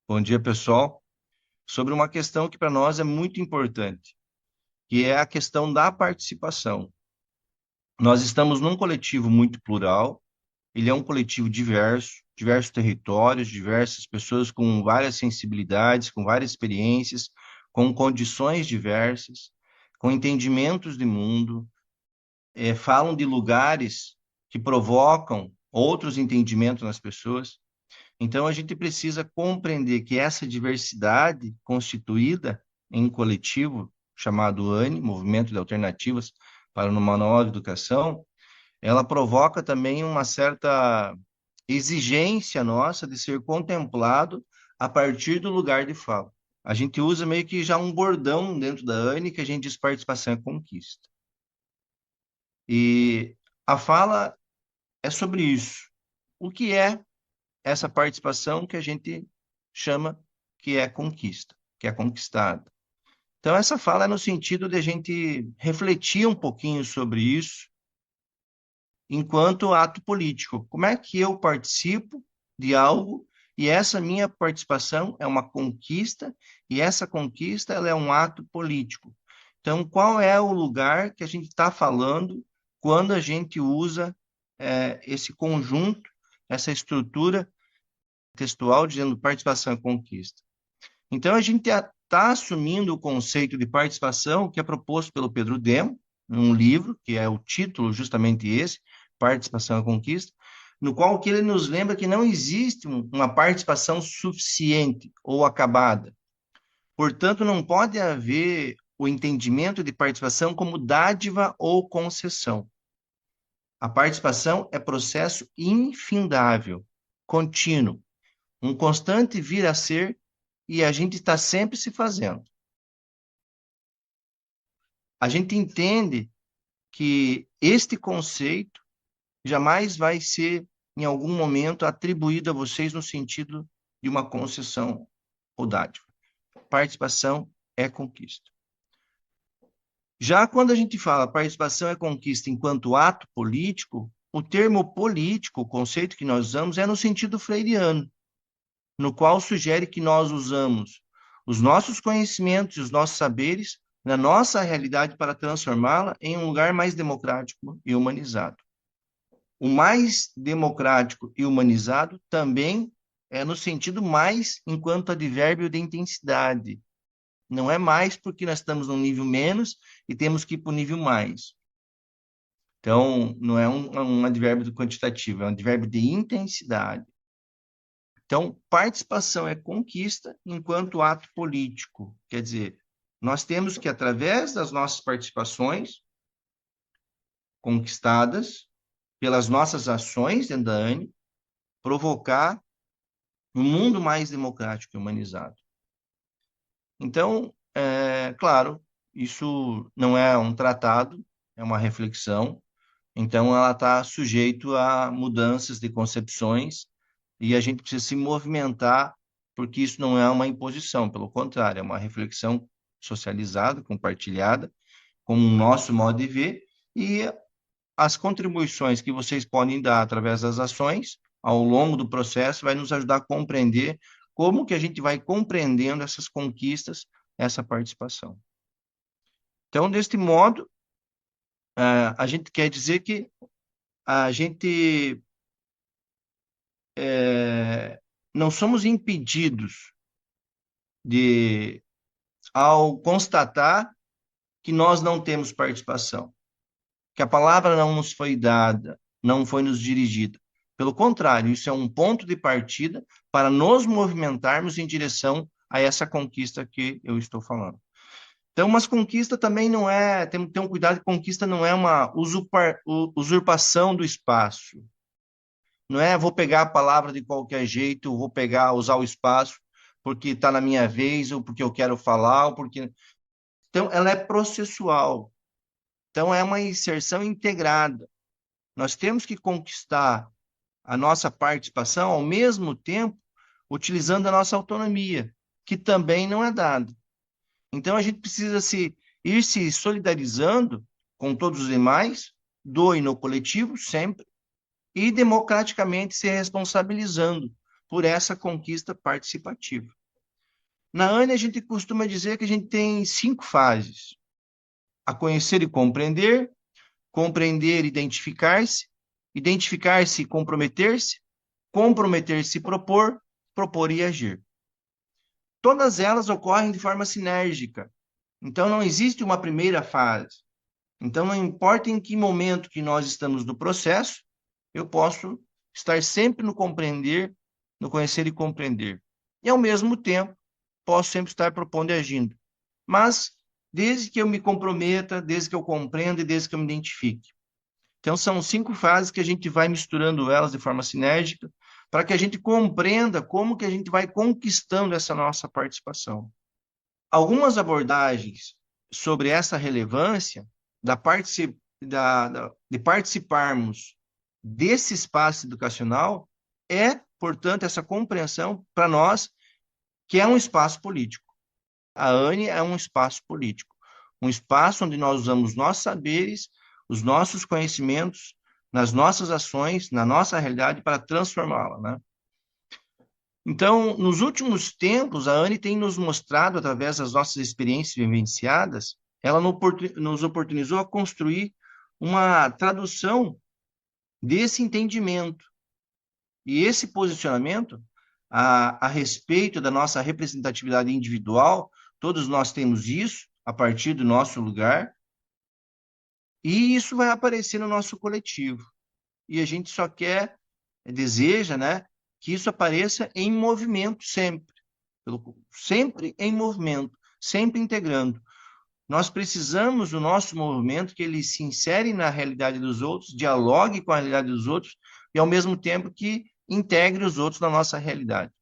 Bom dia, pessoal. Sobre uma questão que para nós é muito importante, que é a questão da participação. Nós estamos num coletivo muito plural, ele é um coletivo diverso, diversos territórios, diversas pessoas com várias sensibilidades, com várias experiências, com condições diversas, com entendimentos de mundo, falam de lugares que provocam outros entendimentos nas pessoas. Então, a gente precisa compreender que essa diversidade constituída em um coletivo chamado ANE, Movimento de Alternativas para uma Nova Educação, ela provoca também uma certa exigência nossa de ser contemplado a partir do lugar de fala. A gente usa meio que já um bordão dentro da ANE que a gente diz participação é conquista. E a fala é sobre isso. O que é essa participação que a gente chama que é conquista, que é conquistada. Então, essa fala é no sentido de a gente refletir um pouquinho sobre isso enquanto ato político. Como é que eu participo de algo e essa minha participação é uma conquista e essa conquista ela é um ato político. Então, qual é o lugar que a gente está falando quando a gente usa esse conjunto, essa estrutura textual dizendo participação e conquista. Então, a gente está assumindo o conceito de participação que é proposto pelo Pedro Demo, num livro, que é o título justamente esse, Participação e Conquista, no qual que ele nos lembra que não existe uma participação suficiente ou acabada. Portanto, não pode haver o entendimento de participação como dádiva ou concessão. A participação é processo infindável, contínuo, um constante vir a ser e a gente está sempre se fazendo. A gente entende que este conceito jamais vai ser, em algum momento, atribuído a vocês no sentido de uma concessão ou dádiva. Participação é conquista. Já quando a gente fala participação é conquista enquanto ato político, o termo político, o conceito que nós usamos, é no sentido freiriano, no qual sugere que nós usamos os nossos conhecimentos e os nossos saberes na nossa realidade para transformá-la em um lugar mais democrático e humanizado. O mais democrático e humanizado também é no sentido mais enquanto advérbio de intensidade. Não é mais porque nós estamos num nível menos e temos que ir para o nível mais. Então, não é um advérbio quantitativo, é um advérbio de intensidade. Então, participação é conquista enquanto ato político. Quer dizer, nós temos que, através das nossas participações conquistadas, pelas nossas ações dentro da ANE, provocar um mundo mais democrático e humanizado. Então, claro, isso não é um tratado, é uma reflexão. Então, ela está sujeito a mudanças de concepções e a gente precisa se movimentar, porque isso não é uma imposição, pelo contrário, é uma reflexão socializada, compartilhada, com o nosso modo de ver, e as contribuições que vocês podem dar através das ações, ao longo do processo, vai nos ajudar a compreender como que a gente vai compreendendo essas conquistas, essa participação. Então, deste modo, a gente quer dizer que a gente não somos impedidos de, ao constatar que nós não temos participação, que a palavra não nos foi dada, não foi nos dirigida. Pelo contrário, isso é um ponto de partida para nos movimentarmos em direção a essa conquista que eu estou falando. Então, mas conquista também não é, tem que ter um cuidado que conquista não é uma usurpação do espaço. Não é vou pegar a palavra de qualquer jeito, vou pegar, usar o espaço porque está na minha vez, ou porque eu quero falar, ou porque. Então, ela é processual. Então, é uma inserção integrada. Nós temos que conquistar a nossa participação ao mesmo tempo utilizando a nossa autonomia, que também não é dada. Então, a gente precisa ir se solidarizando com todos os demais, do e no coletivo, sempre, e democraticamente se responsabilizando por essa conquista participativa. Na ANE, a gente costuma dizer que a gente tem 5 fases: a conhecer e compreender, compreender e identificar-se, identificar-se e comprometer-se, comprometer-se e propor, propor e agir. Todas elas ocorrem de forma sinérgica. Então, não existe uma primeira fase. Então, não importa em que momento que nós estamos no processo, eu posso estar sempre no compreender, no conhecer e compreender. E, ao mesmo tempo, posso sempre estar propondo e agindo. Mas, desde que eu me comprometa, desde que eu compreenda e desde que eu me identifique. Então, são 5 fases que a gente vai misturando elas de forma sinérgica para que a gente compreenda como que a gente vai conquistando essa nossa participação. Algumas abordagens sobre essa relevância de participarmos desse espaço educacional é, portanto, essa compreensão para nós que é um espaço político. A ANE é um espaço político, um espaço onde nós usamos nossos saberes, os nossos conhecimentos, nas nossas ações, na nossa realidade para transformá-la, né? Então, nos últimos tempos, a ANE tem nos mostrado, através das nossas experiências vivenciadas, ela nos oportunizou a construir uma tradução desse entendimento. E esse posicionamento a respeito da nossa representatividade individual, todos nós temos isso a partir do nosso lugar, e isso vai aparecer no nosso coletivo. E a gente só deseja, né, que isso apareça em movimento sempre, sempre em movimento, sempre integrando. Nós precisamos do nosso movimento que ele se insere na realidade dos outros, dialogue com a realidade dos outros e, ao mesmo tempo, que integre os outros na nossa realidade.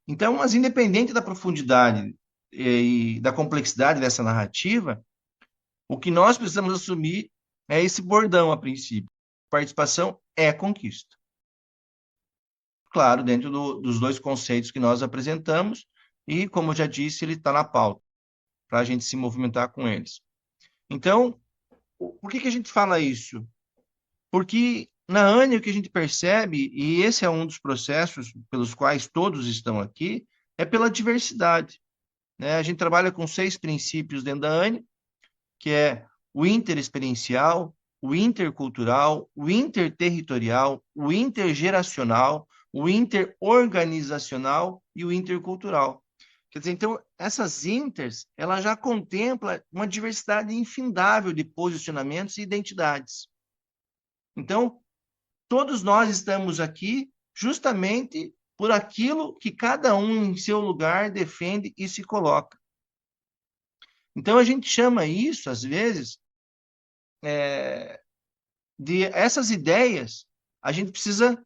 Então, mas independente da profundidade e da complexidade dessa narrativa, o que nós precisamos assumir é esse bordão, a princípio. Participação é conquista. Claro, dentro dos 2 conceitos que nós apresentamos, e, como eu já disse, ele está na pauta, para a gente se movimentar com eles. Então, por que a gente fala isso? Porque na ANE o que a gente percebe, e esse é um dos processos pelos quais todos estão aqui, é pela diversidade, né? A gente trabalha com 6 princípios dentro da ANE, que é o interexperiencial, o intercultural, o interterritorial, o intergeracional, o interorganizacional e o intercultural. Quer dizer, então, essas inters, ela já contempla uma diversidade infindável de posicionamentos e identidades. Então, todos nós estamos aqui justamente por aquilo que cada um em seu lugar defende e se coloca. Então, a gente chama isso, às vezes, de essas ideias, a gente precisa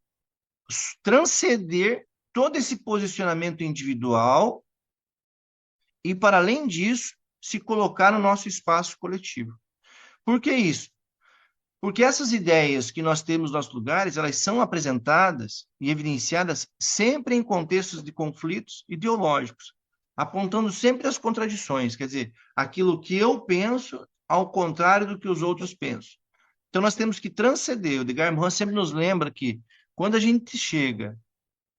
transcender todo esse posicionamento individual e, para além disso, se colocar no nosso espaço coletivo. Por que isso? Porque essas ideias que nós temos nos nossos lugares, elas são apresentadas e evidenciadas sempre em contextos de conflitos ideológicos, apontando sempre as contradições, quer dizer, aquilo que eu penso ao contrário do que os outros pensam. Então, nós temos que transcender. O Edgar Morin sempre nos lembra que, quando a gente chega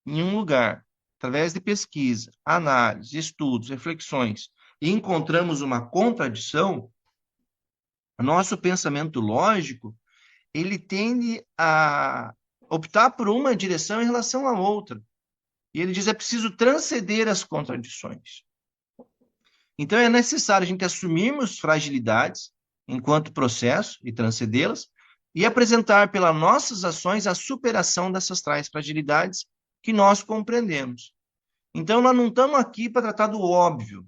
em um lugar, através de pesquisa, análise, estudos, reflexões, e encontramos uma contradição, nosso pensamento lógico, ele tende a optar por uma direção em relação à outra. E ele diz, é preciso transcender as contradições. Então, é necessário a gente assumirmos fragilidades enquanto processo e transcendê-las, e apresentar pelas nossas ações a superação dessas tais fragilidades que nós compreendemos. Então, nós não estamos aqui para tratar do óbvio,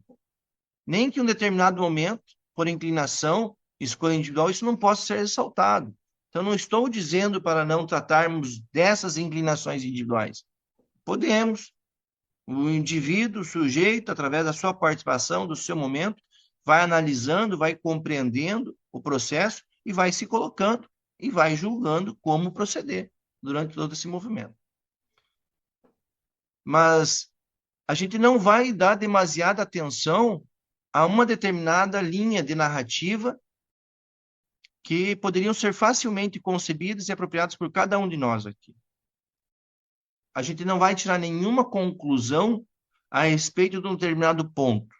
nem que em um determinado momento, por inclinação, escolha individual, isso não possa ser ressaltado. Então, não estou dizendo para não tratarmos dessas inclinações individuais. Podemos. O indivíduo, o sujeito, através da sua participação, do seu momento, vai analisando, vai compreendendo o processo e vai se colocando e vai julgando como proceder durante todo esse movimento. Mas a gente não vai dar demasiada atenção a uma determinada linha de narrativa que poderiam ser facilmente concebidas e apropriadas por cada um de nós aqui. a gente não vai tirar nenhuma conclusão a respeito de um determinado ponto,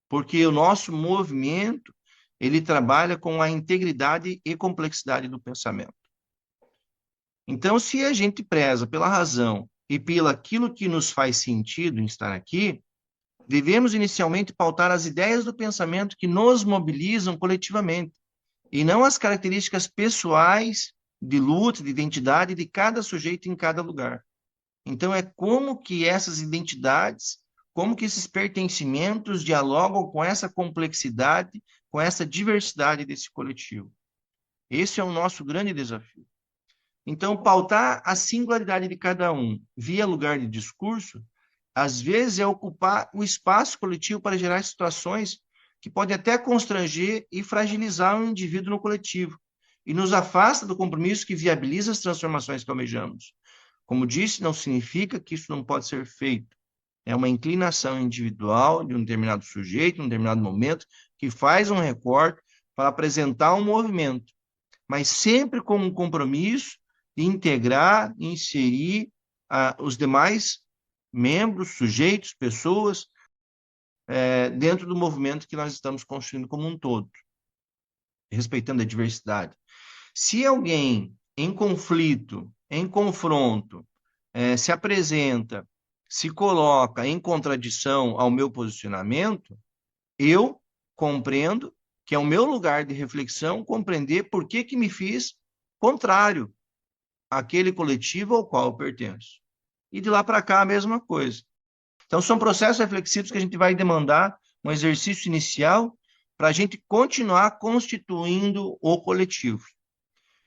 porque o nosso movimento, ele trabalha com a integridade e complexidade do pensamento. Então, se a gente preza pela razão e pelo aquilo que nos faz sentido em estar aqui, devemos inicialmente pautar as ideias do pensamento que nos mobilizam coletivamente, e não as características pessoais de luta, de identidade de cada sujeito em cada lugar. Então, é como que essas identidades, como que esses pertencimentos dialogam com essa complexidade, com essa diversidade desse coletivo. Esse é o nosso grande desafio. Então, pautar a singularidade de cada um via lugar de discurso, às vezes é ocupar o espaço coletivo para gerar situações que podem até constranger e fragilizar o indivíduo no coletivo, e nos afasta do compromisso que viabiliza as transformações que almejamos. Como disse, não significa que isso não pode ser feito. É uma inclinação individual de um determinado sujeito, em um determinado momento, que faz um recorte para apresentar um movimento, mas sempre com um compromisso de integrar, inserir os demais membros, sujeitos, pessoas, dentro do movimento que nós estamos construindo como um todo, respeitando a diversidade. Se alguém em conflito, em confronto, se apresenta, se coloca em contradição ao meu posicionamento, eu compreendo que é o meu lugar de reflexão compreender por que me fiz contrário àquele coletivo ao qual eu pertenço. E de lá para cá a mesma coisa. Então são processos reflexivos que a gente vai demandar um exercício inicial para a gente continuar constituindo o coletivo.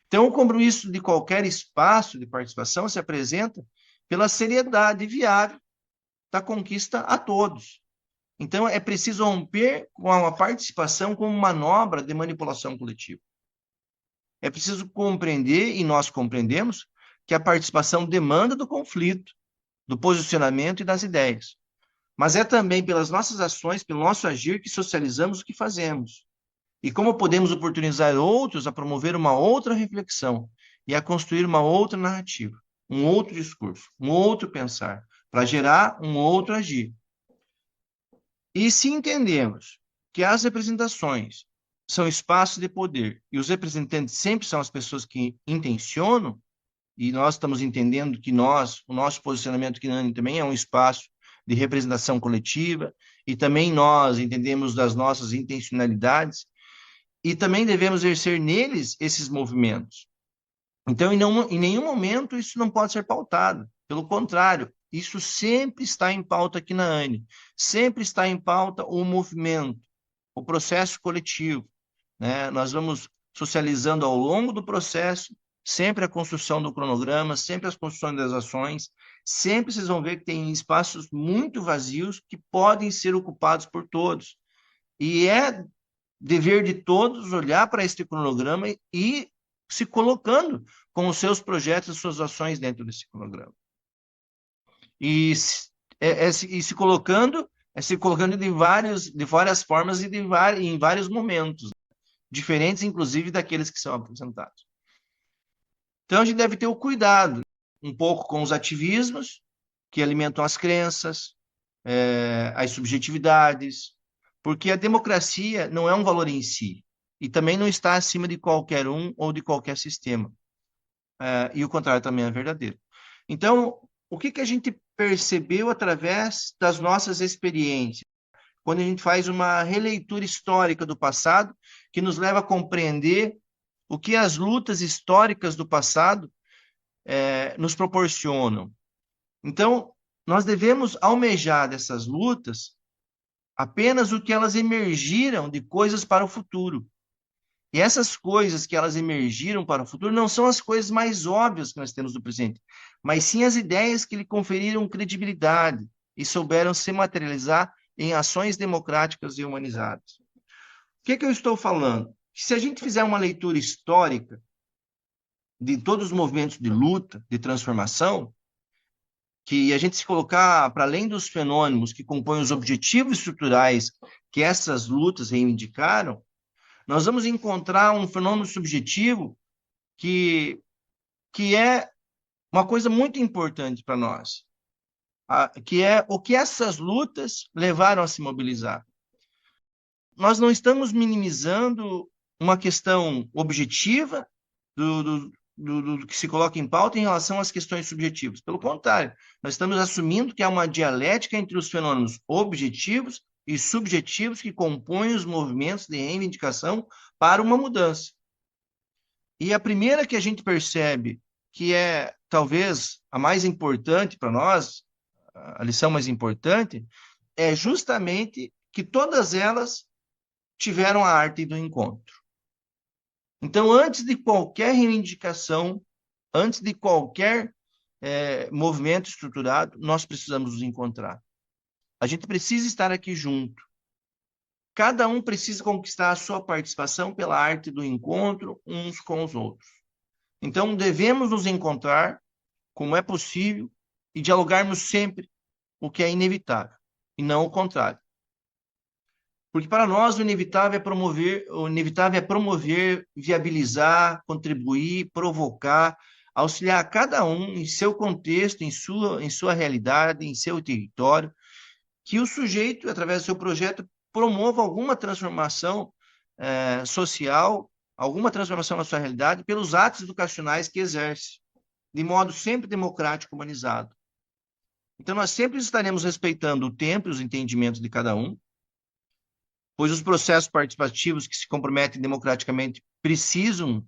Então o compromisso de qualquer espaço de participação se apresenta pela seriedade viável da conquista a todos. Então, é preciso romper com a participação como manobra de manipulação coletiva. É preciso compreender, e nós compreendemos, que a participação demanda do conflito, do posicionamento e das ideias. Mas é também pelas nossas ações, pelo nosso agir, que socializamos o que fazemos. E como podemos oportunizar outros a promover uma outra reflexão e a construir uma outra narrativa, um outro discurso, um outro pensar, para gerar um outro agir. E se entendemos que as representações são espaços de poder e os representantes sempre são as pessoas que intencionam, e nós estamos entendendo que o nosso posicionamento aqui na ANI também é um espaço de representação coletiva, e também nós entendemos das nossas intencionalidades, e também devemos exercer neles esses movimentos. Então, em nenhum momento isso não pode ser pautado. Pelo contrário, isso sempre está em pauta aqui na ANI. Sempre está em pauta o movimento, o processo coletivo, né? Nós vamos socializando ao longo do processo, sempre a construção do cronograma, sempre as construções das ações, sempre vocês vão ver que tem espaços muito vazios que podem ser ocupados por todos. E é dever de todos olhar para este cronograma e se colocando com os seus projetos e suas ações dentro desse cronograma. E se colocando de várias formas e em vários momentos, diferentes, inclusive, daqueles que são apresentados. Então, a gente deve ter o cuidado um pouco com os ativismos que alimentam as crenças, as subjetividades, porque a democracia não é um valor em si, e também não está acima de qualquer um ou de qualquer sistema. E o contrário também é verdadeiro. Então, o que a gente percebeu através das nossas experiências? Quando a gente faz uma releitura histórica do passado, que nos leva a compreender o que as lutas históricas do passado nos proporcionam. Então, nós devemos almejar dessas lutas apenas o que elas emergiram de coisas para o futuro. E essas coisas que elas emergiram para o futuro não são as coisas mais óbvias que nós temos no presente, mas sim as ideias que lhe conferiram credibilidade e souberam se materializar em ações democráticas e humanizadas. O que eu estou falando? Se a gente fizer uma leitura histórica de todos os movimentos de luta, de transformação, que a gente se colocar para além dos fenômenos que compõem os objetivos estruturais que essas lutas reivindicaram, nós vamos encontrar um fenômeno subjetivo que é uma coisa muito importante para nós, que é o que essas lutas levaram a se mobilizar. Nós não estamos minimizando uma questão objetiva do que se coloca em pauta em relação às questões subjetivas. Pelo contrário, nós estamos assumindo que há uma dialética entre os fenômenos objetivos e subjetivos que compõem os movimentos de reivindicação para uma mudança. E a primeira que a gente percebe, que é talvez a mais importante para nós, a lição mais importante, é justamente que todas elas tiveram a arte do encontro. Então, antes de qualquer reivindicação, antes de qualquer movimento estruturado, nós precisamos nos encontrar. A gente precisa estar aqui junto. Cada um precisa conquistar a sua participação pela arte do encontro uns com os outros. Então, devemos nos encontrar como é possível e dialogarmos sempre o que é inevitável, e não o contrário. Porque para nós o inevitável é promover, viabilizar, contribuir, provocar, auxiliar cada um em seu contexto, em sua realidade, em seu território, que o sujeito, através do seu projeto, promova alguma transformação social, alguma transformação na sua realidade pelos atos educacionais que exerce, de modo sempre democrático, humanizado. Então, nós sempre estaremos respeitando o tempo e os entendimentos de cada um, pois os processos participativos que se comprometem democraticamente precisam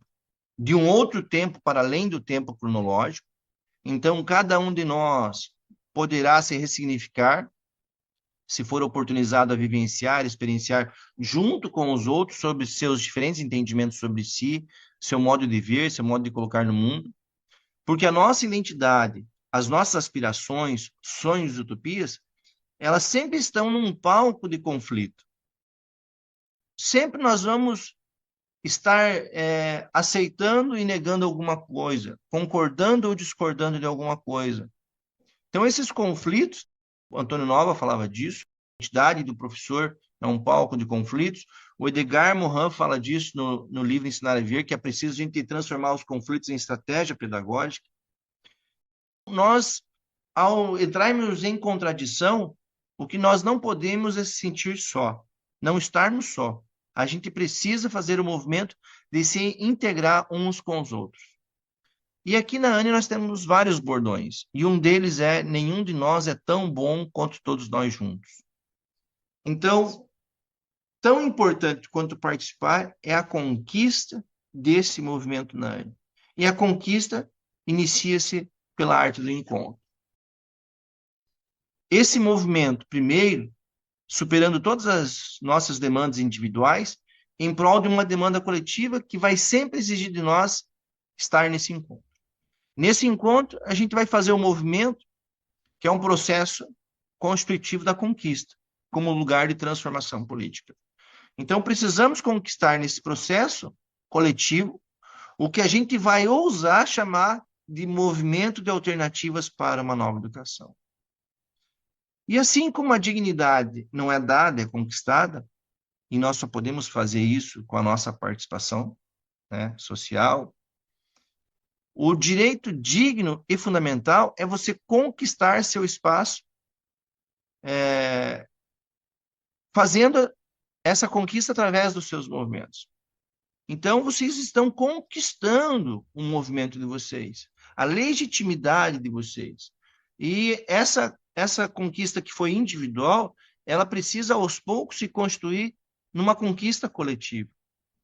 de um outro tempo para além do tempo cronológico. Então, cada um de nós poderá se ressignificar, se for oportunizado a vivenciar, experienciar junto com os outros sobre seus diferentes entendimentos sobre si, seu modo de ver, seu modo de colocar no mundo. Porque a nossa identidade, as nossas aspirações, sonhos e utopias, elas sempre estão num palco de conflito. Sempre nós vamos estar aceitando e negando alguma coisa, concordando ou discordando de alguma coisa. Então, esses conflitos, o Antônio Nova falava disso, a identidade do professor é um palco de conflitos. O Edgar Morin fala disso no livro Ensinar a Ver, que é preciso a gente transformar os conflitos em estratégia pedagógica. Nós, ao entrarmos em contradição, o que nós não podemos é se sentir só, não estarmos só. A gente precisa fazer o movimento de se integrar uns com os outros. E aqui na ANE nós temos vários bordões, e um deles é: nenhum de nós é tão bom quanto todos nós juntos. Então, tão importante quanto participar é a conquista desse movimento na ANE. E a conquista inicia-se pela arte do encontro. Esse movimento, primeiro, superando todas as nossas demandas individuais, em prol de uma demanda coletiva que vai sempre exigir de nós estar nesse encontro. Nesse encontro, a gente vai fazer o movimento, que é um processo constitutivo da conquista, como lugar de transformação política. Então, precisamos conquistar nesse processo coletivo o que a gente vai ousar chamar de movimento de alternativas para uma nova educação. E assim como a dignidade não é dada, é conquistada, e nós só podemos fazer isso com a nossa participação, né, social, o direito digno e fundamental é você conquistar seu espaço, fazendo essa conquista através dos seus movimentos. Então, vocês estão conquistando o movimento de vocês, a legitimidade de vocês. E essa conquista que foi individual, ela precisa, aos poucos, se constituir numa conquista coletiva.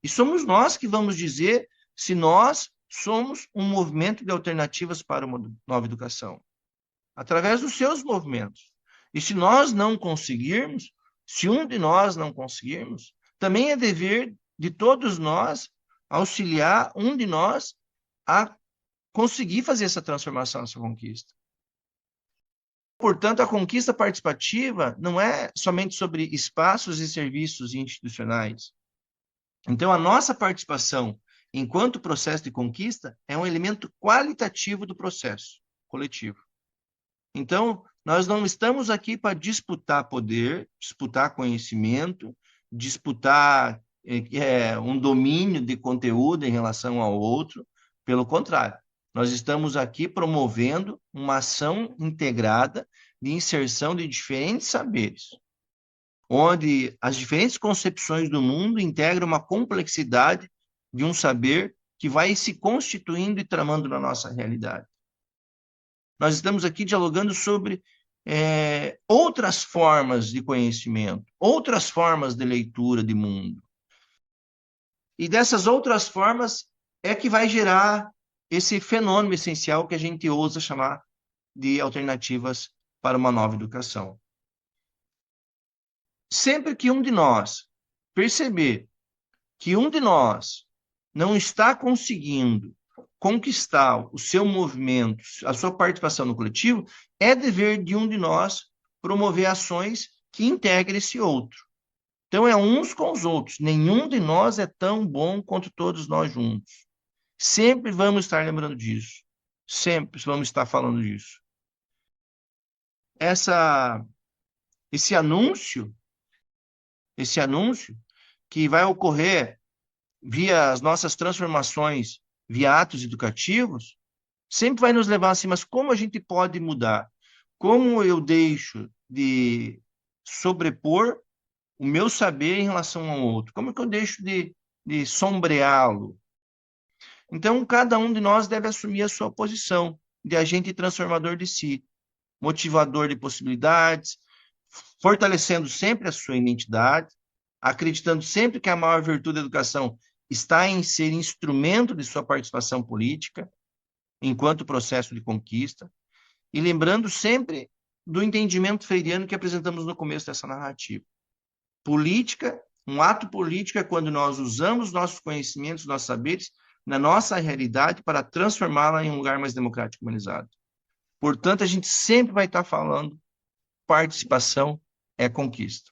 E somos nós que vamos dizer se nós somos um movimento de alternativas para uma nova educação, através dos seus movimentos. E se nós não conseguirmos, se um de nós não conseguirmos, também é dever de todos nós auxiliar um de nós a conseguir fazer essa transformação, essa conquista. Portanto, a conquista participativa não é somente sobre espaços e serviços institucionais. Então, a nossa participação enquanto processo de conquista é um elemento qualitativo do processo coletivo. Então, nós não estamos aqui para disputar poder, disputar conhecimento, disputar um domínio de conteúdo em relação ao outro. Pelo contrário, Nós estamos aqui promovendo uma ação integrada de inserção de diferentes saberes, onde as diferentes concepções do mundo integram uma complexidade de um saber que vai se constituindo e tramando na nossa realidade. Nós estamos aqui dialogando sobre outras formas de conhecimento, outras formas de leitura de mundo. E dessas outras formas é que vai gerar esse fenômeno essencial que a gente ousa chamar de alternativas para uma nova educação. Sempre que um de nós perceber que um de nós não está conseguindo conquistar o seu movimento, a sua participação no coletivo, é dever de um de nós promover ações que integrem esse outro. Então, é uns com os outros. Nenhum de nós é tão bom quanto todos nós juntos. Sempre vamos estar lembrando disso. Sempre vamos estar falando disso. Esse anúncio que vai ocorrer via as nossas transformações, via atos educativos, sempre vai nos levar assim, mas como a gente pode mudar? Como eu deixo de sobrepor o meu saber em relação ao outro? Como é que eu deixo de sombreá-lo? Então, cada um de nós deve assumir a sua posição de agente transformador de si, motivador de possibilidades, fortalecendo sempre a sua identidade, acreditando sempre que a maior virtude da educação está em ser instrumento de sua participação política, enquanto processo de conquista, e lembrando sempre do entendimento freiriano que apresentamos no começo dessa narrativa. Política, um ato político é quando nós usamos nossos conhecimentos, nossos saberes, na nossa realidade para transformá-la em um lugar mais democrático e humanizado. Portanto, a gente sempre vai estar falando participação é conquista.